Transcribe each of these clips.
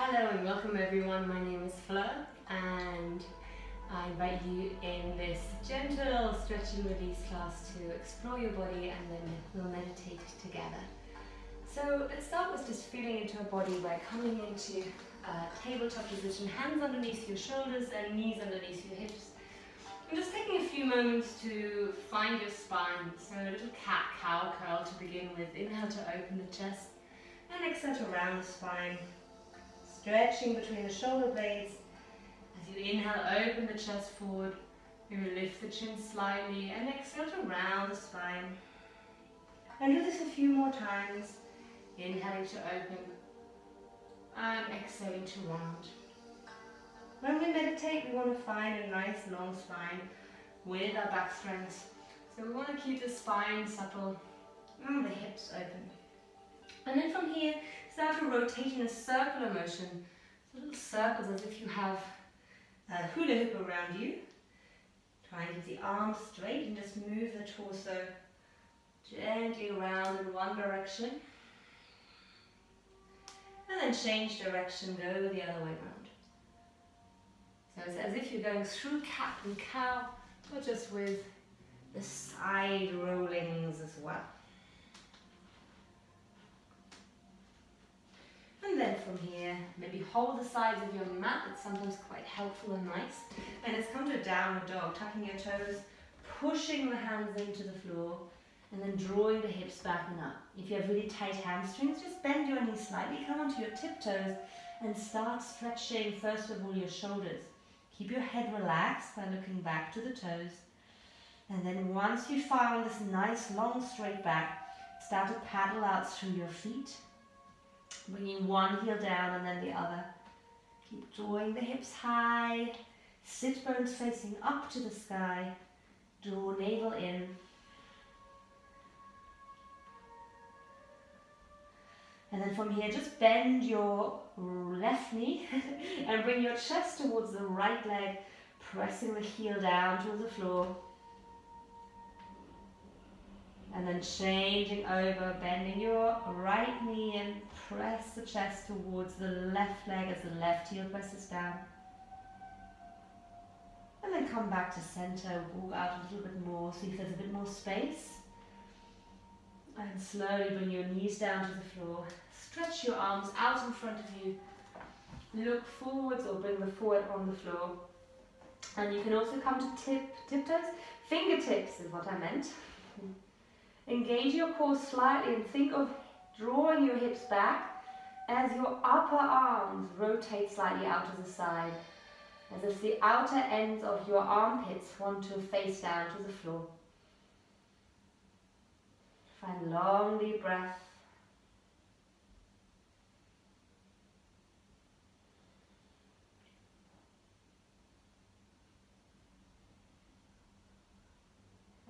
Hello and welcome everyone, my name is Fleur and I invite you in this gentle stretch and release class to explore your body and then we'll meditate together. So let's start with just feeling into our body by coming into tabletop position, hands underneath your shoulders and knees underneath your hips. And just taking a few moments to find your spine. So a little cat-cow curl to begin with. Inhale to open the chest and exhale to round the spine. Stretching between the shoulder blades. As you inhale, open the chest forward. Maybe lift the chin slightly and exhale to round the spine. And do this a few more times. Inhaling to open and exhaling to round. When we meditate, we want to find a nice long spine with our back strength. So we want to keep the spine supple and the hips open. And then from here, start to rotate in a circular motion. So little circles as if you have a hula hoop around you. Try and keep the arms straight and just move the torso gently around in one direction. And then change direction, go the other way around. So it's as if you're going through cat and cow, but just with the side rollings as well. And then from here, maybe hold the sides of your mat. It's sometimes quite helpful and nice. And it's come to a downward dog, tucking your toes, pushing the hands into the floor, and then drawing the hips back and up. If you have really tight hamstrings, just bend your knees slightly, come onto your tiptoes, and start stretching, first of all, your shoulders. Keep your head relaxed by looking back to the toes. And then once you found this nice, long, straight back, start to paddle out through your feet. Bringing one heel down and then the other. Keep drawing the hips high. Sit bones facing up to the sky. Draw navel in. And then from here, just bend your left knee and bring your chest towards the right leg, pressing the heel down towards the floor. And then changing over, bending your right knee and press the chest towards the left leg as the left heel presses down. And then come back to center, walk out a little bit more, see if there's a bit more space. And slowly bring your knees down to the floor. Stretch your arms out in front of you. Look forwards or bring the foot on the floor. And you can also come to tiptoes. Fingertips is what I meant. Engage your core slightly and think of drawing your hips back as your upper arms rotate slightly out to the side. As if the outer ends of your armpits want to face down to the floor. Find long deep breath.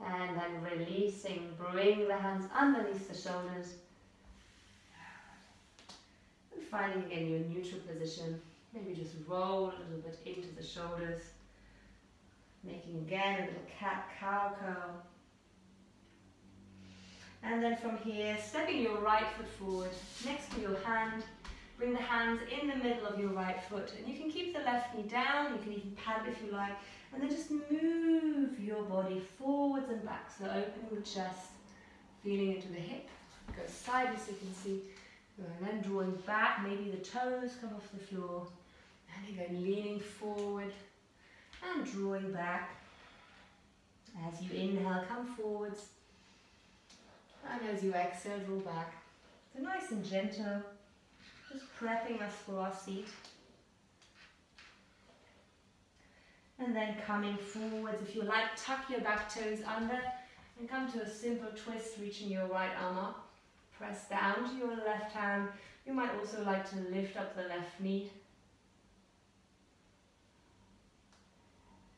And then releasing, bring the hands underneath the shoulders. And finding again your neutral position. Maybe just roll a little bit into the shoulders. Making again a little cat-cow curl. And then from here, stepping your right foot forward, next to your hand. Bring the hands in the middle of your right foot. And you can keep the left knee down, you can even paddle if you like. And then just move your body forwards and back. So opening the chest, feeling into the hip. Go sideways so you can see. And then drawing back, maybe the toes come off the floor. And again, leaning forward and drawing back. As you inhale, come forwards. And as you exhale, draw back. So nice and gentle. Just prepping us for our seat. And then coming forwards, if you like, tuck your back toes under and come to a simple twist, reaching your right arm up. Press down to your left hand. You might also like to lift up the left knee.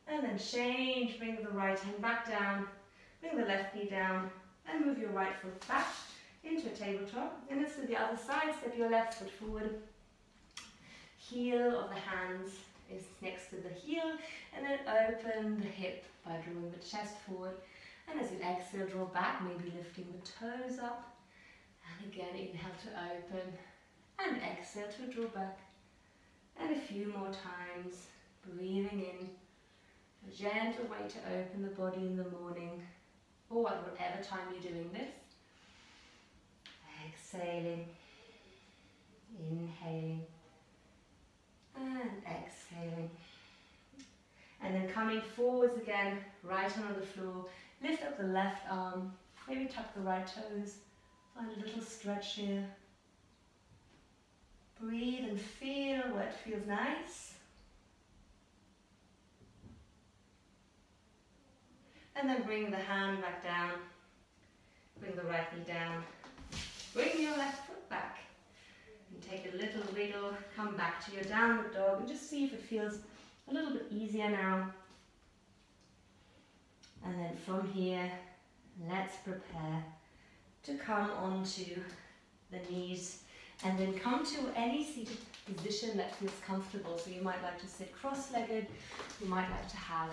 And then change, bring the right hand back down, bring the left knee down, and move your right foot back into a tabletop. And it's to the other side, step your left foot forward. Heel of the hands is next to the heel, and then open the hip by drawing the chest forward. And as you exhale, draw back, maybe lifting the toes up. And again, inhale to open, and exhale to draw back. And a few more times, breathing in, a gentle way to open the body in the morning, or at whatever time you're doing this. Exhaling, inhaling, and exhaling. And then coming forwards again, right hand on the floor, lift up the left arm, maybe tuck the right toes, find a little stretch here. Breathe and feel where it feels nice. And then bring the hand back down, bring the right knee down, bring your left foot back. And take a little wiggle, come back to your downward dog and just see if it feels a little bit easier now. And then from here, let's prepare to come onto the knees and then come to any seated position that feels comfortable. So you might like to sit cross-legged, you might like to have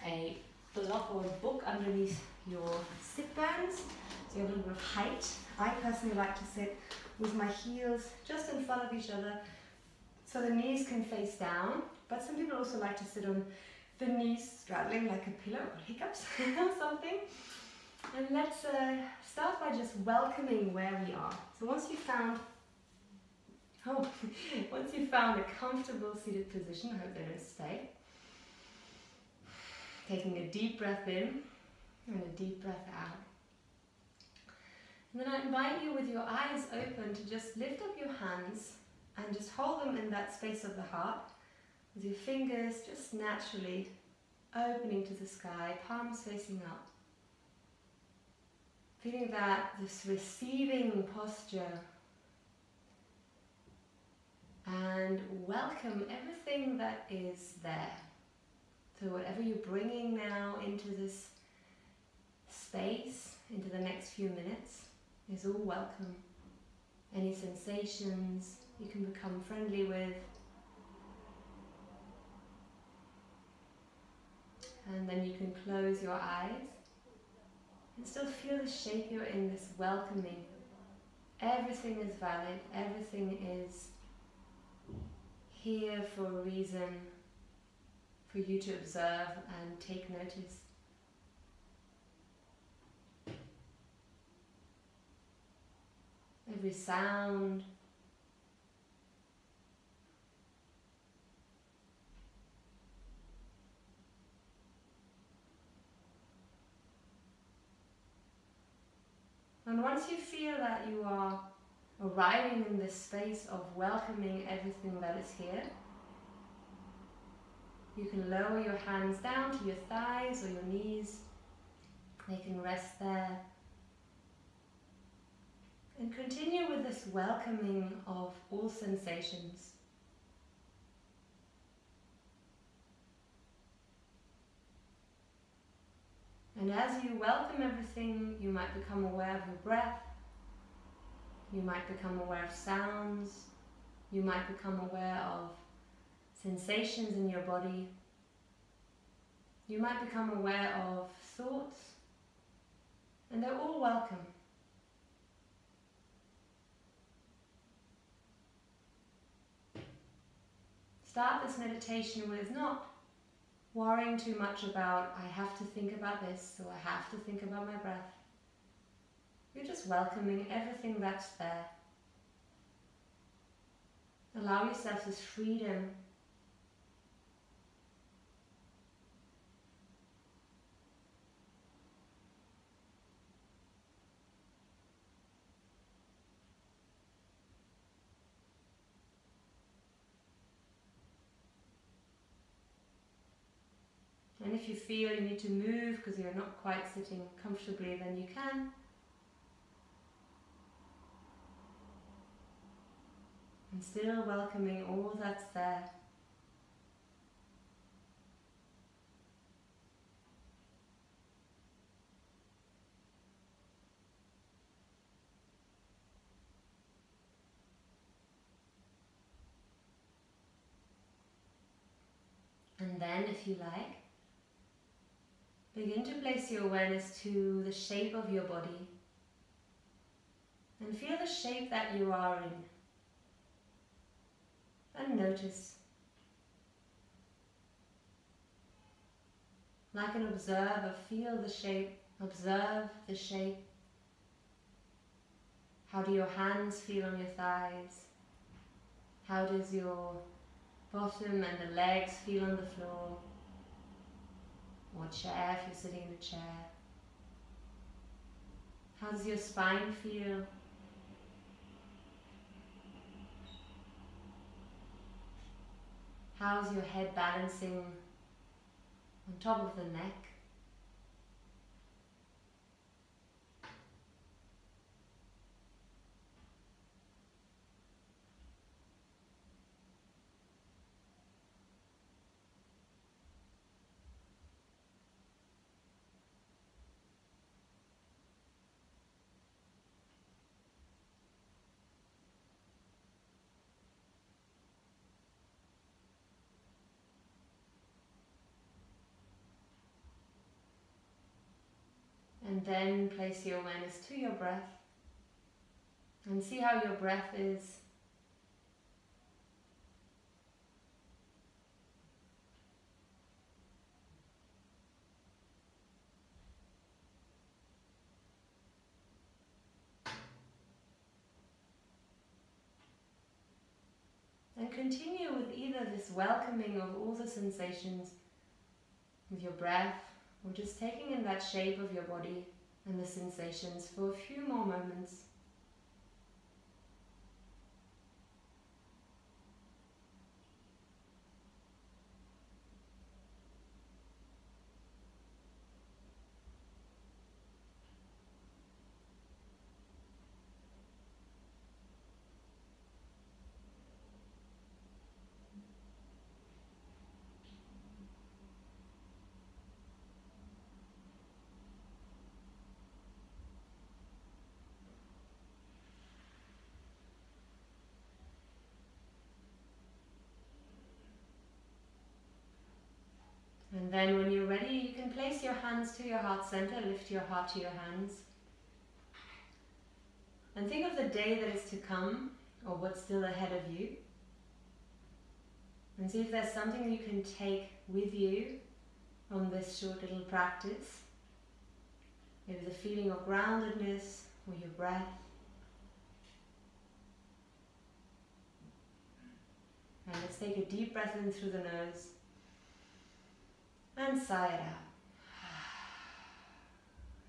a block or a book underneath your sit bones, so you have a little bit of height. I personally like to sit with my heels just in front of each other so the knees can face down, but some people also like to sit on the knees straddling like a pillow, or hiccups or something. And let's start by just welcoming where we are. So once you've found a comfortable seated position, I hope they don't stay. Taking a deep breath in and a deep breath out. And then I invite you with your eyes open to just lift up your hands and just hold them in that space of the heart with your fingers just naturally opening to the sky, palms facing up. Feeling that this receiving posture, and welcome everything that is there. So whatever you're bringing now into this space, into the next few minutes, is all welcome. Any sensations you can become friendly with. And then you can close your eyes and still feel the shape you're in, this welcoming. Everything is valid, everything is here for a reason, for you to observe and take notice. Every sound, and once you feel that you are arriving in this space of welcoming everything that is here, you can lower your hands down to your thighs or your knees. They can rest there. And continue with this welcoming of all sensations. And as you welcome everything, you might become aware of your breath. You might become aware of sounds. You might become aware of sensations in your body. You might become aware of thoughts. And they're all welcome. Start this meditation with not worrying too much about, I have to think about this, or I have to think about my breath. You're just welcoming everything that's there. Allow yourself this freedom. And if you feel you need to move because you're not quite sitting comfortably, then you can. And still welcoming all that's there. And then, if you like, begin to place your awareness to the shape of your body and feel the shape that you are in. and notice, like an observer, feel the shape, observe the shape. How do your hands feel on your thighs? How does your bottom and the legs feel on the floor? Or chair if you're sitting in a chair. How does your spine feel? How's your head balancing on top of the neck? And then place your awareness to your breath and see how your breath is. And continue with either this welcoming of all the sensations with your breath, or just taking in that shape of your body and the sensations for a few more moments. And then when you're ready, you can place your hands to your heart center, lift your heart to your hands. And think of the day that is to come, or what's still ahead of you. And see if there's something you can take with you from this short little practice. Maybe the feeling of groundedness, or your breath. And let's take a deep breath in through the nose. And sigh it out.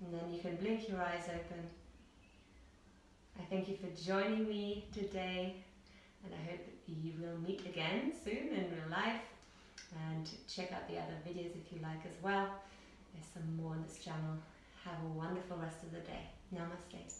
And then you can blink your eyes open. I thank you for joining me today, and I hope you will meet again soon in real life, and check out the other videos if you like as well. There's some more on this channel. Have a wonderful rest of the day. Namaste.